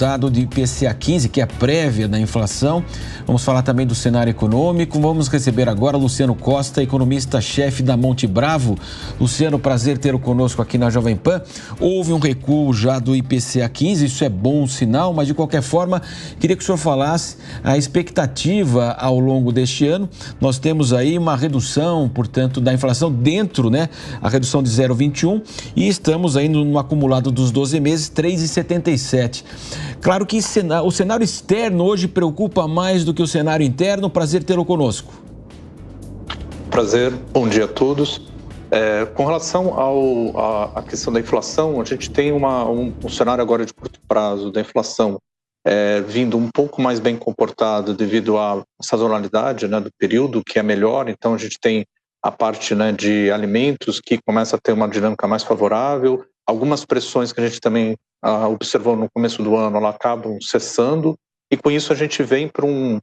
resultado de IPCA 15, que é a prévia da inflação. Vamos falar também do cenário econômico. Vamos receber agora Luciano Costa, economista-chefe da Monte Bravo. Luciano, prazer tê-lo conosco aqui na Jovem Pan. Houve um recuo já do IPCA 15, isso é bom sinal, mas de qualquer forma, queria que o senhor falasse a expectativa ao longo deste ano. Nós temos aí uma redução, portanto, da inflação dentro, né? A redução de 0,21 e estamos aí no acumulado dos 12 meses, 3,77. Claro que o cenário externo hoje preocupa mais do que o cenário interno. Prazer tê-lo conosco. Prazer, bom dia a todos. Com relação à questão da inflação, a gente tem um cenário agora de curto prazo da inflação vindo um pouco mais bem comportado devido à sazonalidade, né, do período, que é melhor. Então a gente tem a parte, né, de alimentos que começa a ter uma dinâmica mais favorável. Algumas pressões que a gente também observou no começo do ano, elas acabam cessando, e com isso a gente vem para um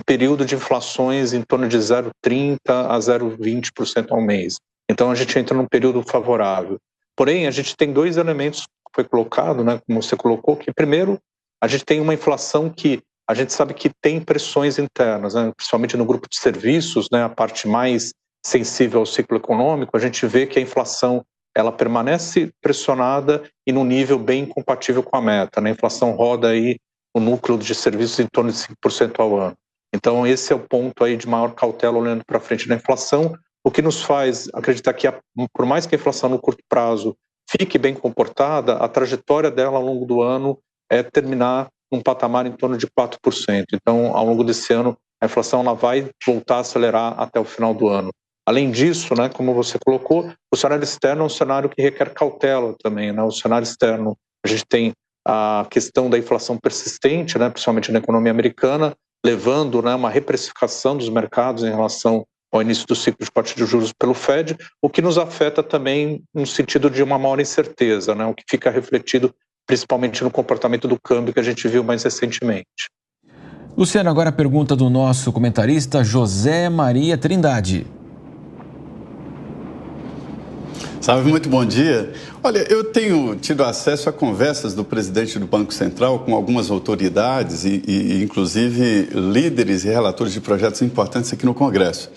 período de inflações em torno de 0,30% a 0,20% ao mês. Então a gente entra num período favorável. Porém, a gente tem dois elementos que foi colocado, né, como você colocou, que primeiro, a gente tem uma inflação que a gente sabe que tem pressões internas, né, principalmente no grupo de serviços, né, a parte mais sensível ao ciclo econômico. A gente vê que a inflação ela permanece pressionada e num nível bem compatível com a meta, né? A inflação roda aí o núcleo de serviços em torno de 5% ao ano. Então esse é o ponto aí de maior cautela olhando para frente da inflação, o que nos faz acreditar que por mais que a inflação no curto prazo fique bem comportada, a trajetória dela ao longo do ano é terminar num patamar em torno de 4%. Então, ao longo desse ano, a inflação ela vai voltar a acelerar até o final do ano. Além disso, né, como você colocou, o cenário externo é um cenário que requer cautela também, né? O cenário externo, a gente tem a questão da inflação persistente, né, principalmente na economia americana, levando, né, uma reprecificação dos mercados em relação ao início do ciclo de corte de juros pelo Fed, o que nos afeta também no sentido de uma maior incerteza, né, o que fica refletido principalmente no comportamento do câmbio que a gente viu mais recentemente. Luciano, agora a pergunta do nosso comentarista José Maria Trindade. Salve, muito bom dia. Olha, eu tenho tido acesso a conversas do presidente do Banco Central com algumas autoridades e inclusive líderes e relatores de projetos importantes aqui no Congresso.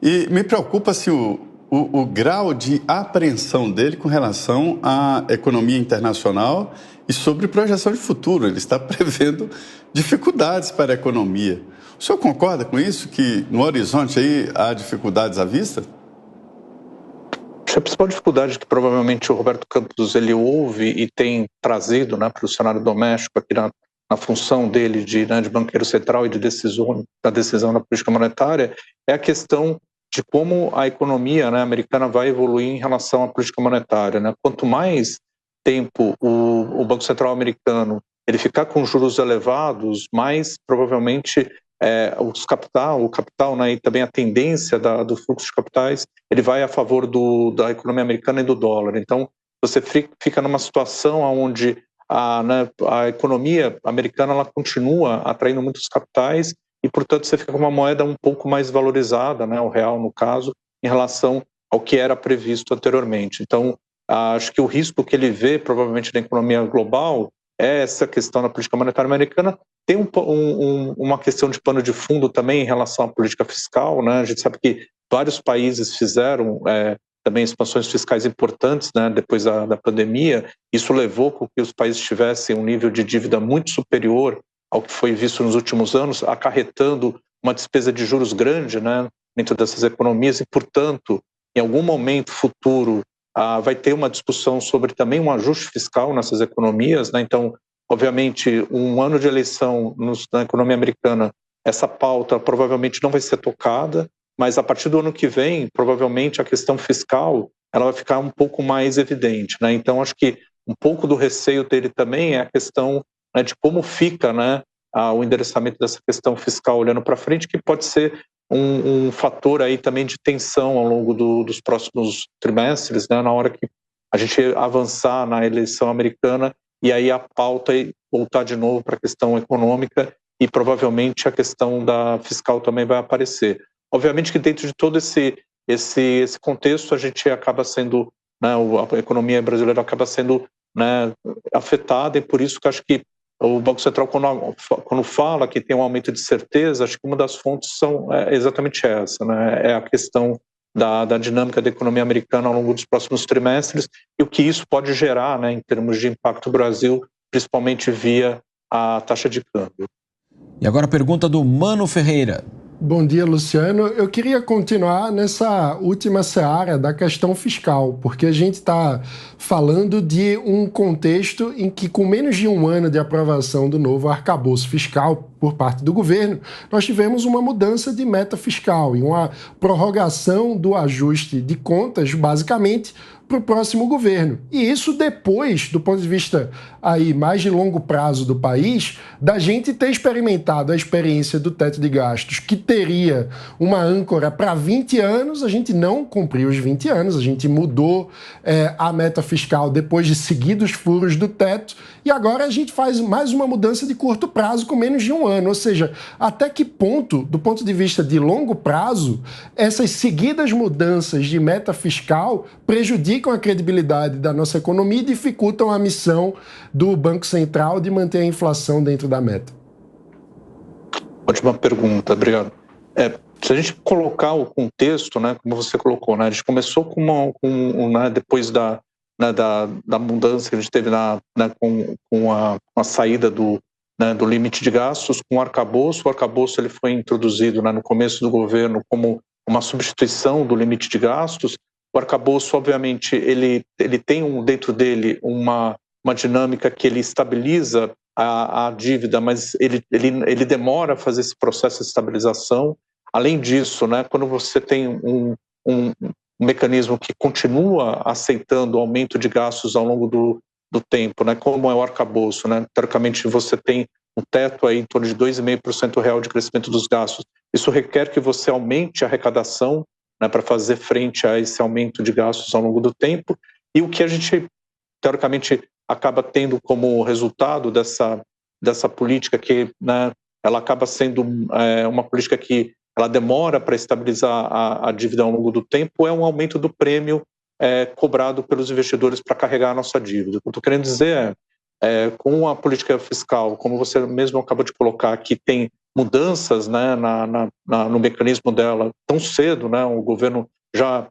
E me preocupa se o grau de apreensão dele com relação à economia internacional e sobre projeção de futuro. Ele está prevendo dificuldades para a economia. O senhor concorda com isso, que no horizonte aí há dificuldades à vista? A principal dificuldade que provavelmente o Roberto Campos ele ouve e tem trazido, né, para o cenário doméstico aqui na função dele de banqueiro central e da decisão da política monetária é a questão de como a economia, né, americana vai evoluir em relação à política monetária, né? Quanto mais tempo o Banco Central americano ele ficar com juros elevados, mais provavelmente o capital, né, e também a tendência do fluxo de capitais, ele vai a favor da economia americana e do dólar. Então, você fica numa situação onde a economia americana ela continua atraindo muitos capitais e, portanto, você fica com uma moeda um pouco mais valorizada, né, o real, no caso, em relação ao que era previsto anteriormente. Então, acho que o risco que ele vê, provavelmente, na economia global é essa questão da política monetária americana. Tem uma questão de pano de fundo também em relação à política fiscal, né? A gente sabe que vários países fizeram também expansões fiscais importantes, né, depois da pandemia. Isso levou com que os países tivessem um nível de dívida muito superior ao que foi visto nos últimos anos, acarretando uma despesa de juros grande, né, dentro dessas economias e, portanto, em algum momento futuro, vai ter uma discussão sobre também um ajuste fiscal nessas economias, né? Então, obviamente, um ano de eleição na economia americana, essa pauta provavelmente não vai ser tocada, mas a partir do ano que vem, provavelmente a questão fiscal ela vai ficar um pouco mais evidente, né? Então, acho que um pouco do receio dele também é a questão, né, de como fica, né, o endereçamento dessa questão fiscal olhando para frente, que pode ser um fator aí também de tensão ao longo dos próximos trimestres, né, na hora que a gente avançar na eleição americana e aí a pauta voltar de novo para a questão econômica e provavelmente a questão da fiscal também vai aparecer. Obviamente que dentro de todo esse contexto a gente acaba sendo, né, a economia brasileira acaba sendo, né, afetada, e por isso que acho que o Banco Central, quando fala que tem um aumento de certeza, acho que uma das fontes é exatamente essa, né? É a questão da dinâmica da economia americana ao longo dos próximos trimestres e o que isso pode gerar, né, em termos de impacto no Brasil, principalmente via a taxa de câmbio. E agora a pergunta do Mano Ferreira. Bom dia, Luciano. Eu queria continuar nessa última seara da questão fiscal, porque a gente está falando de um contexto em que, com menos de um ano de aprovação do novo arcabouço fiscal por parte do governo, nós tivemos uma mudança de meta fiscal e uma prorrogação do ajuste de contas, basicamente, para o próximo governo. E isso depois, do ponto de vista aí mais de longo prazo do país, da gente ter experimentado a experiência do teto de gastos, que teria uma âncora para 20 anos, a gente não cumpriu os 20 anos, a gente mudou a meta fiscal depois de seguidos furos do teto, e agora a gente faz mais uma mudança de curto prazo com menos de um ano. Ou seja, até que ponto, do ponto de vista de longo prazo, essas seguidas mudanças de meta fiscal prejudicam a credibilidade da nossa economia e dificultam a missão do Banco Central de manter a inflação dentro da meta? Ótima pergunta, obrigado. Se a gente colocar o contexto, né, como você colocou, né, a gente começou depois da mudança que a gente teve com a saída do limite de gastos, com o arcabouço. O arcabouço ele foi introduzido, né, no começo do governo como uma substituição do limite de gastos. O arcabouço, obviamente, ele tem dentro dele uma dinâmica que ele estabiliza a dívida, mas ele demora a fazer esse processo de estabilização. Além disso, né, quando você tem um mecanismo que continua aceitando o aumento de gastos ao longo do tempo, né, como é o arcabouço, né, teoricamente você tem um teto aí em torno de 2,5% real de crescimento dos gastos. Isso requer que você aumente a arrecadação, né, para fazer frente a esse aumento de gastos ao longo do tempo, e o que a gente, teoricamente, acaba tendo como resultado dessa política que, né, ela acaba sendo uma política que ela demora para estabilizar a dívida ao longo do tempo, é um aumento do prêmio cobrado pelos investidores para carregar a nossa dívida. O que eu estou querendo dizer com a política fiscal, como você mesmo acabou de colocar, que tem mudanças, né, no mecanismo dela tão cedo, né, o governo já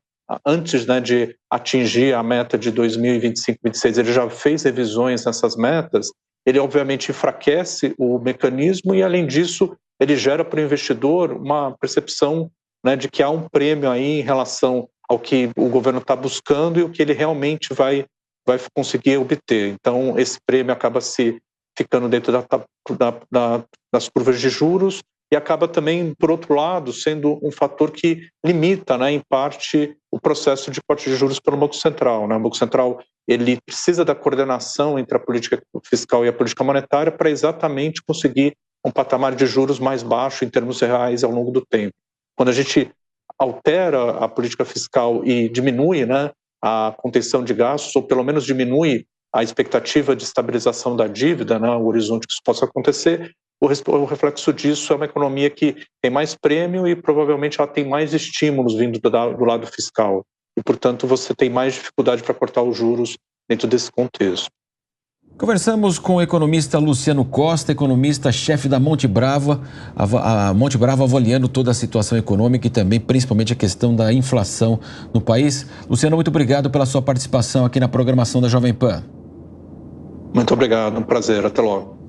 antes, né, de atingir a meta de 2025-26, ele já fez revisões nessas metas, ele obviamente enfraquece o mecanismo e, além disso, ele gera para o investidor uma percepção, né, de que há um prêmio aí em relação ao que o governo está buscando e o que ele realmente vai conseguir obter. Então, esse prêmio acaba ficando dentro das curvas de juros e acaba também, por outro lado, sendo um fator que limita, né, em parte, o processo de corte de juros pelo Banco Central, né? O Banco Central ele precisa da coordenação entre a política fiscal e a política monetária para exatamente conseguir um patamar de juros mais baixo em termos reais ao longo do tempo. Quando a gente altera a política fiscal e diminui, né, a contenção de gastos, ou pelo menos diminui a expectativa de estabilização da dívida, né, o horizonte que isso possa acontecer, o reflexo disso é uma economia que tem mais prêmio e provavelmente ela tem mais estímulos vindo do lado fiscal. E, portanto, você tem mais dificuldade para cortar os juros dentro desse contexto. Conversamos com o economista Luciano Costa, economista-chefe da Monte Bravo, a Monte Bravo avaliando toda a situação econômica e também, principalmente, a questão da inflação no país. Luciano, muito obrigado pela sua participação aqui na programação da Jovem Pan. Muito obrigado, um prazer, até logo.